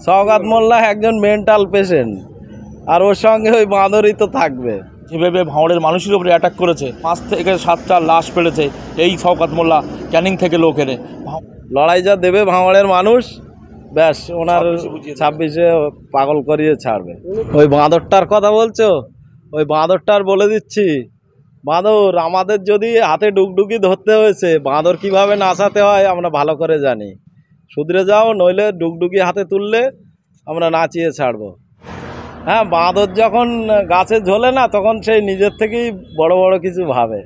সওগাত মোল্লা একজন mental patient, আর ওর সঙ্গে ওই বাঁদরই তো থাকবে। যেভাবে ভাঙড়ের মানুষের উপরে অ্যাটাক করেছে, 5 থেকে 7টা লাশ ফেলেছে এই সওগাত মোল্লা ক্যানিং থেকে লোক এনে। লড়াই যা দেবে ভাঙড়ের মানুষ, ব্যাস ওনার 26-এ পাগল করিয়ে ছাড়বে। ওই বাঁদরটার কথা বলছো, ওই বাঁদরটার বলে দিচ্ছি, বাঁদর আমাদের যদি হাতে ডুগডুগি ধরতে হয়েছে, বাঁদর কিভাবে নাচাতে হয় আমরা ভালো করে জানি। শুধরে যাও, নইলে ডুগডুগি হাতে তুললে আমরা নাচিয়ে ছাড়বো। হ্যাঁ, বাঁদর যখন গাছে ঝোলে না, তখন সেই নিজের থেকেই বড় বড় কিছু ভাবে,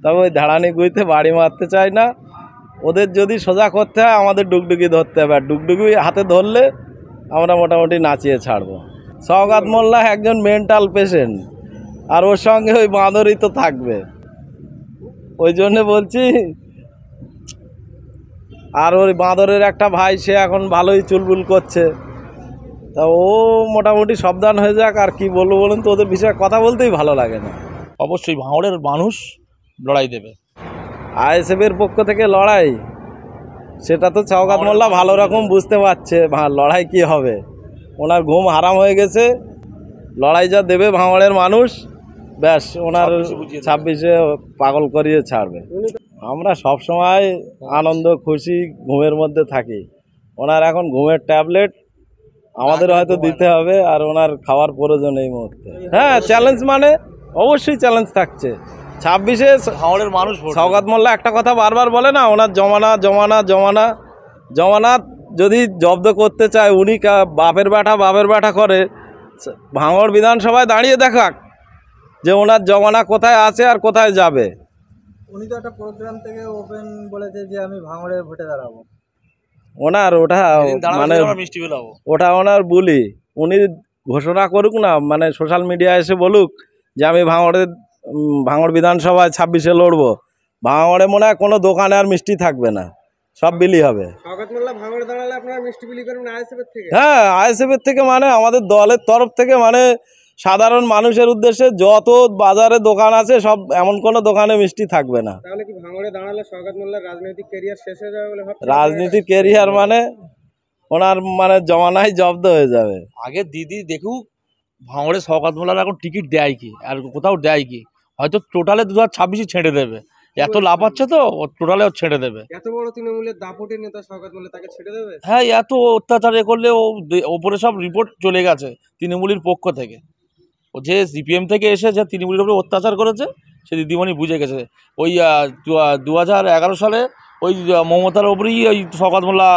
তবে ওই ধাড়ানি গুইতে বাড়ি মারতে চায় না। ওদের যদি সোজা করতে হয় আমাদের ডুগডুগি ধরতে হবে, আর ডুগডুগি হাতে ধরলে আমরা মোটামুটি নাচিয়ে ছাড়বো। সওগাত মোল্লা একজন মেন্টাল পেশেন্ট, আর ওর সঙ্গে ওই বাঁদরই তো থাকবে, ওই জন্য বলছি। আর ওই বাঁদরের একটা ভাই, সে এখন ভালোই চুলবুল করছে, তা ও মোটামুটি সাবধান হয়ে যাক। আর কি বলবো বলুন তো, ওদের বিষয়ে কথা বলতেই ভালো লাগে না। অবশ্যই ভাঙড়ের মানুষ লড়াই দেবে। আইএসএফের পক্ষ থেকে লড়াই, সেটা তো সওগাত মোল্লা ভালো রকম বুঝতে পারছে লড়াই কি হবে। ওনার ঘুম হারাম হয়ে গেছে, লড়াই যা দেবে ভাঙড়ের মানুষ, ব্যাস ওনার 26-এ পাগল করিয়ে ছাড়বে। আমরা সব সময় আনন্দ খুশি ঘুমের মধ্যে থাকি। ওনার এখন ঘুমের ট্যাবলেট আমাদের হয়তো দিতে হবে, আর ওনার খাওয়ার প্রয়োজন এই মুহূর্তে। হ্যাঁ, চ্যালেঞ্জ মানে অবশ্যই চ্যালেঞ্জ থাকছে। 26-এ ভাঙড়ের মানুষ সওগাত মোল্লা একটা কথা বারবার বলে না, ওনার জমানা জমানা জমানা জমানা যদি জব্দ করতে চায়, উনি বাপের ব্যাটা করে ভাঙড় বিধানসভায় দাঁড়িয়ে দেখাক যে ওনার জমানা কোথায় আছে আর কোথায় যাবে। উনি তো একটা প্রোগ্রাম থেকে ওপেন বলেছে যে আমি ভাঙড়ে ভোটে দাঁড়াবো। ওনার ওটা মানে ওটা ওনার বলি, উনি ঘোষণা করুক না, মানে সোশ্যাল মিডিয়ায় এসে বলুক যে আমি ভাঙড় বিধানসভায় 26-এ লড়বো। ভাঙড়ে মনে হয় কোনো দোকানে আর মিষ্টি থাকবে না, সব বিলি হবে। সওগাত মোল্লা ভাঙড়ে দাঁড়ালে আপনারা মিষ্টি বিলি করবেন আইএসএফের থেকে? হ্যাঁ, আইএসএফের থেকে, মানে আমাদের দলের তরফ থেকে, মানে সাধারণ মানুষের উদ্দেশ্যে যত বাজারে দোকান আছে সব, এমন কোনো দোকানে মিষ্টি থাকবে না। তাহলে কি ভাঙড়ে দাঁড়ালে সওগাত মোল্লার রাজনৈতিক ক্যারিয়ার শেষ হয়ে যাবে বলে ভাবছেন? রাজনীতির ক্যারিয়ার মানে ওনার মানে জমানায় জব্দ হয়ে যাবে। আগে দিদি দেখুক ভাঙড়ে সওগাত মোল্লার এখন টিকিট দেয় কি, আর কোথাও দেয় কি, হয়তো টোটালে 2026 ছেড়ে দেবে। এত লাভ হচ্ছে তো টোটালে ছেড়ে দেবে। এত বড় তৃণমূলের দাপটের নেতা সওগাত মোল্লা, তাকে ছেড়ে দেবে? হ্যাঁ, এত অত্যাচার করলে ওপরে সব রিপোর্ট চলে গেছে তৃণমূলের পক্ষ থেকে। ও যে সিপিএম থেকে এসে যে তৃণমূলের উপরে অত্যাচার করেছে, সে দিদিমণি বুঝে গেছে। ওই 2011 সালে ওই মমতার ওপরেই ওই সওগাত মোল্লা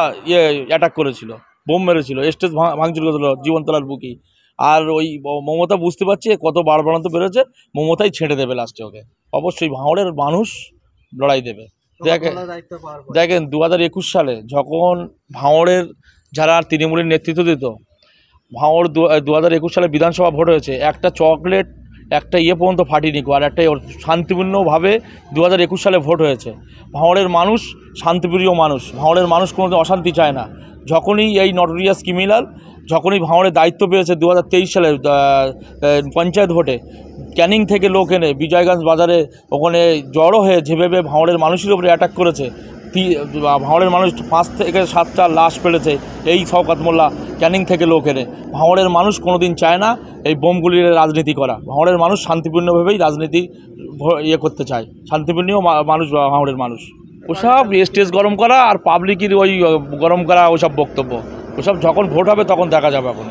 অ্যাটাক করেছিল, বোম মেরেছিল, স্টেজ ভাঙচুর করেছিল জীবনতলার বুকি। আর ওই মমতা বুঝতে পারছে কত বাড়বাড়ন্ত বেরোচ্ছে, মমতাই ছেড়ে দেবে লাস্টে ওকে। অবশ্যই ভাঙড়ের মানুষ লড়াই দেবে। দেখেন 2021 সালে যখন ভাঙড়ের যারা তৃণমূলের নেতৃত্ব দিত, ভাঙড় 2021 সালে বিধানসভা ভোট হয়েছে, একটা চকলেট একটা পর্যন্ত ফাটিনি, আর একটা শান্তিপূর্ণভাবে 2021 সালে ভোট হয়েছে। ভাঙড়ের মানুষ শান্তিপ্রিয় মানুষ, ভাঙড়ের মানুষ কোনো অশান্তি চায় না। যখনই এই নটোরিয়াস ক্রিমিনাল যখনই ভাঙড়ের দায়িত্ব পেয়েছে 2023 সালে পঞ্চায়েত ভোটে, ক্যানিং থেকে লোক এনে বিজয়গঞ্জ বাজারে ওখানে জড়ো হয়ে যেভাবে ভাঙড়ের মানুষের উপরে অ্যাটাক করেছে, ভাঙড়ের মানুষ 5 থেকে 7টা লাশ ফেলেছে এই সওগাত মোল্লা ক্যানিং থেকে লোক এনে। ভাঙড়ের মানুষ কোনোদিন চায় না এই বোমগুলির রাজনীতি করা। ভাঙড়ের মানুষ শান্তিপূর্ণভাবেই রাজনীতি করতে চায়, শান্তিপূর্ণ মানুষ ভাঙড়ের মানুষ। ওসব স্টেজ গরম করা আর পাবলিকের ওই গরম করা ওসব বক্তব্য, ওসব যখন ভোট হবে তখন দেখা যাবে এখন।